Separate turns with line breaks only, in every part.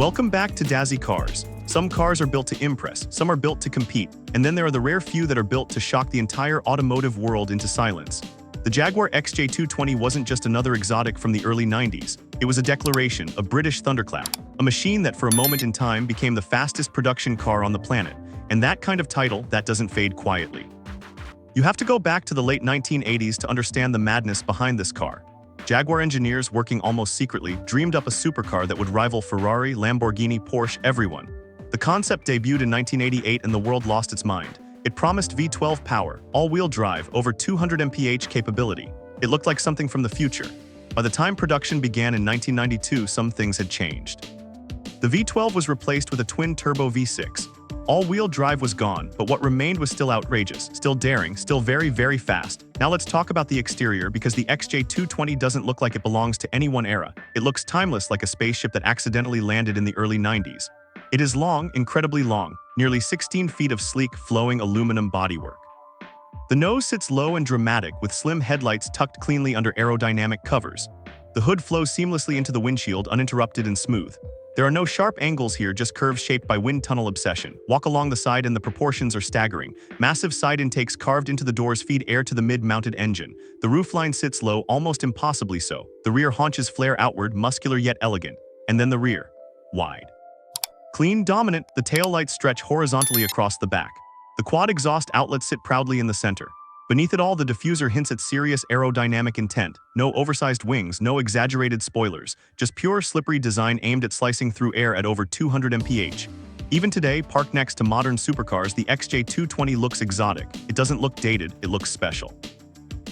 Welcome back to Dazzy Cars. Some cars are built to impress, some are built to compete, and then there are the rare few that are built to shock the entire automotive world into silence. The Jaguar XJ220 wasn't just another exotic from the early 90s. It was a declaration, a British thunderclap, a machine that for a moment in time became the fastest production car on the planet. And that kind of title, that doesn't fade quietly. You have to go back to the late 1980s to understand the madness behind this car. Jaguar engineers, working almost secretly, dreamed up a supercar that would rival Ferrari, Lamborghini, Porsche, everyone. The concept debuted in 1988 and the world lost its mind. It promised V12 power, all-wheel drive, over 200 mph capability. It looked like something from the future. By the time production began in 1992, some things had changed. The V12 was replaced with a twin-turbo V6. All-wheel drive was gone, but what remained was still outrageous, still daring, still very, very fast. Now let's talk about the exterior, because the XJ220 doesn't look like it belongs to any one era. It looks timeless, like a spaceship that accidentally landed in the early 90s. It is long, incredibly long, nearly 16 feet of sleek, flowing aluminum bodywork. The nose sits low and dramatic, with slim headlights tucked cleanly under aerodynamic covers. The hood flows seamlessly into the windshield, uninterrupted and smooth. There are no sharp angles here, just curves shaped by wind tunnel obsession. Walk along the side and the proportions are staggering. Massive side intakes carved into the doors feed air to the mid-mounted engine. The roofline sits low, almost impossibly so. The rear haunches flare outward, muscular yet elegant. And then the rear. Wide. Clean, dominant, the taillights stretch horizontally across the back. The quad exhaust outlets sit proudly in the center. Beneath it all, the diffuser hints at serious aerodynamic intent. No oversized wings, no exaggerated spoilers, just pure slippery design aimed at slicing through air at over 200 mph. Even today, parked next to modern supercars, the XJ220 looks exotic. It doesn't look dated, it looks special.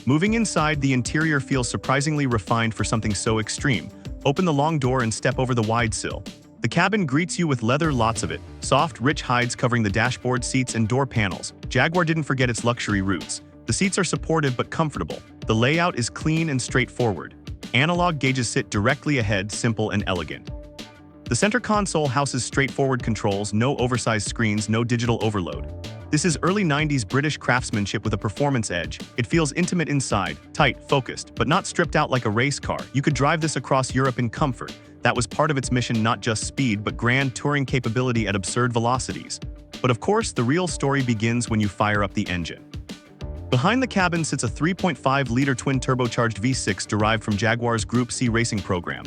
Moving inside, the interior feels surprisingly refined for something so extreme. Open the long door and step over the wide sill. The cabin greets you with leather, lots of it. Soft, rich hides covering the dashboard, seats, and door panels. Jaguar didn't forget its luxury roots. The seats are supportive but comfortable. The layout is clean and straightforward. Analog gauges sit directly ahead, simple and elegant. The center console houses straightforward controls, no oversized screens, no digital overload. This is early 90s British craftsmanship with a performance edge. It feels intimate inside, tight, focused, but not stripped out like a race car. You could drive this across Europe in comfort. That was part of its mission, not just speed, but grand touring capability at absurd velocities. But of course, the real story begins when you fire up the engine. Behind the cabin sits a 3.5-liter twin-turbocharged V6 derived from Jaguar's Group C racing program.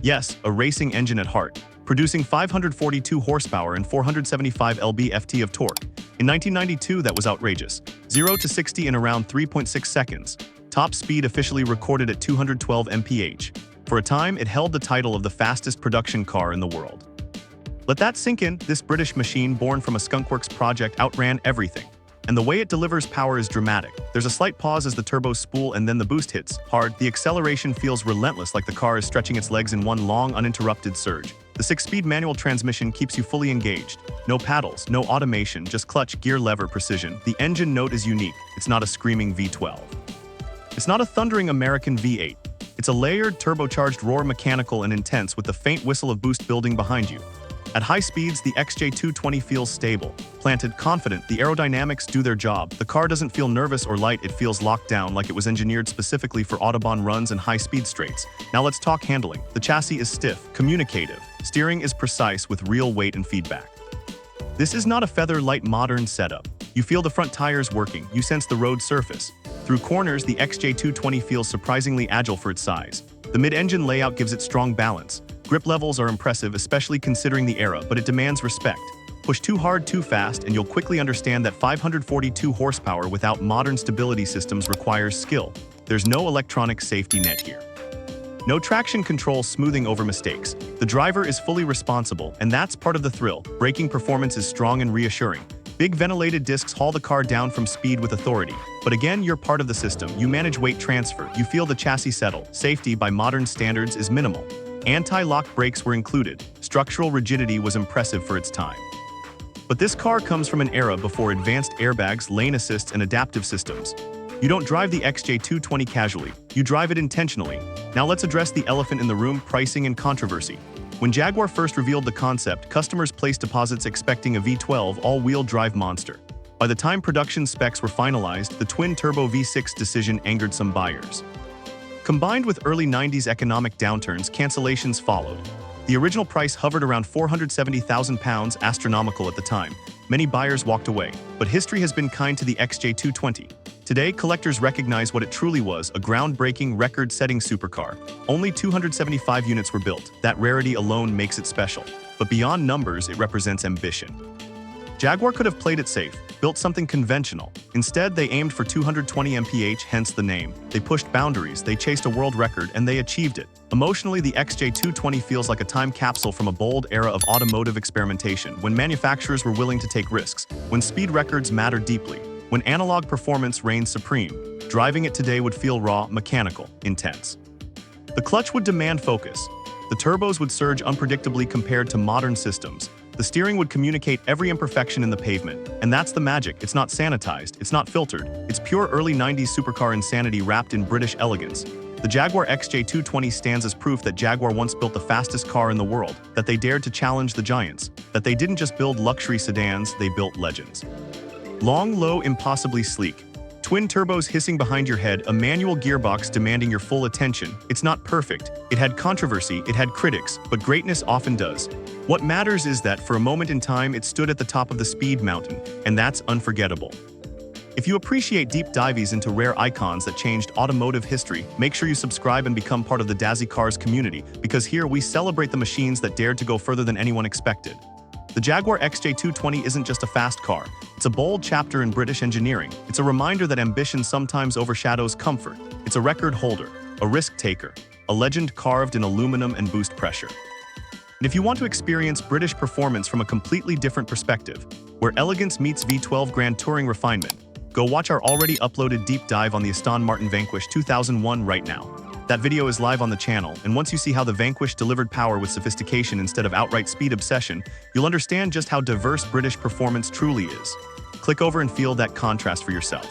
Yes, a racing engine at heart, producing 542 horsepower and 475 lb-ft of torque. In 1992, that was outrageous. 0 to 60 in around 3.6 seconds. Top speed officially recorded at 212 mph. For a time, it held the title of the fastest production car in the world. Let that sink in. This British machine, born from a skunkworks project, outran everything. And the way it delivers power is dramatic. There's a slight pause as the turbos spool and then the boost hits hard. The acceleration feels relentless, like the car is stretching its legs in one long, uninterrupted surge. The 6-speed manual transmission keeps you fully engaged. No paddles, no automation, just clutch, gear, lever, precision. The engine note is unique. It's not a screaming V12. It's not a thundering American V8. It's a layered, turbocharged roar, mechanical and intense, with the faint whistle of boost building behind you. At high speeds, the XJ220 feels stable, planted, confident. The aerodynamics do their job. The car doesn't feel nervous or light, it feels locked down, like it was engineered specifically for Autobahn runs and high-speed straights. Now let's talk handling. The chassis is stiff, communicative. Steering is precise with real weight and feedback. This is not a feather-light modern setup. You feel the front tires working, you sense the road surface. Through corners, the XJ220 feels surprisingly agile for its size. The mid-engine layout gives it strong balance. Grip levels are impressive, especially considering the era, but it demands respect. Push too hard too fast and you'll quickly understand that 542 horsepower without modern stability systems requires skill. There's no electronic safety net here. No traction control smoothing over mistakes. The driver is fully responsible, and that's part of the thrill. Braking performance is strong and reassuring. Big ventilated discs haul the car down from speed with authority. But again, you're part of the system. You manage weight transfer. You feel the chassis settle. Safety by modern standards is minimal. Anti-lock brakes were included. Structural rigidity was impressive for its time. But this car comes from an era before advanced airbags, lane assists, and adaptive systems. You don't drive the XJ220 casually. You drive it intentionally. Now let's address the elephant in the room: pricing and controversy. When Jaguar first revealed the concept, customers placed deposits expecting a V12 all-wheel drive monster. By the time production specs were finalized, the twin-turbo V6 decision angered some buyers. Combined with early 90s economic downturns, cancellations followed. The original price hovered around £470,000, astronomical at the time. Many buyers walked away, but history has been kind to the XJ220. Today, collectors recognize what it truly was, a groundbreaking, record-setting supercar. Only 275 units were built. That rarity alone makes it special. But beyond numbers, it represents ambition. Jaguar could have played it safe, built something conventional. Instead, they aimed for 220 mph, hence the name. They pushed boundaries, they chased a world record, and they achieved it. Emotionally, the XJ220 feels like a time capsule from a bold era of automotive experimentation, when manufacturers were willing to take risks, when speed records mattered deeply, when analog performance reigned supreme. Driving it today would feel raw, mechanical, intense. The clutch would demand focus. The turbos would surge unpredictably compared to modern systems. The steering would communicate every imperfection in the pavement. And that's the magic. It's not sanitized, it's not filtered. It's pure early 90s supercar insanity wrapped in British elegance. The Jaguar XJ220 stands as proof that Jaguar once built the fastest car in the world, that they dared to challenge the giants, that they didn't just build luxury sedans, they built legends. Long, low, impossibly sleek. Twin turbos hissing behind your head, a manual gearbox demanding your full attention. It's not perfect. It had controversy, it had critics, but greatness often does. What matters is that for a moment in time, it stood at the top of the speed mountain, and that's unforgettable. If you appreciate deep dives into rare icons that changed automotive history, make sure you subscribe and become part of the Dazzy Cars community, because here we celebrate the machines that dared to go further than anyone expected. The Jaguar XJ220 isn't just a fast car. It's a bold chapter in British engineering. It's a reminder that ambition sometimes overshadows comfort. It's a record holder, a risk taker, a legend carved in aluminum and boost pressure. And if you want to experience British performance from a completely different perspective, where elegance meets V12 Grand Touring refinement, go watch our already uploaded deep dive on the Aston Martin Vanquish 2001 right now. That video is live on the channel, and once you see how the Vanquish delivered power with sophistication instead of outright speed obsession, you'll understand just how diverse British performance truly is. Click over and feel that contrast for yourself.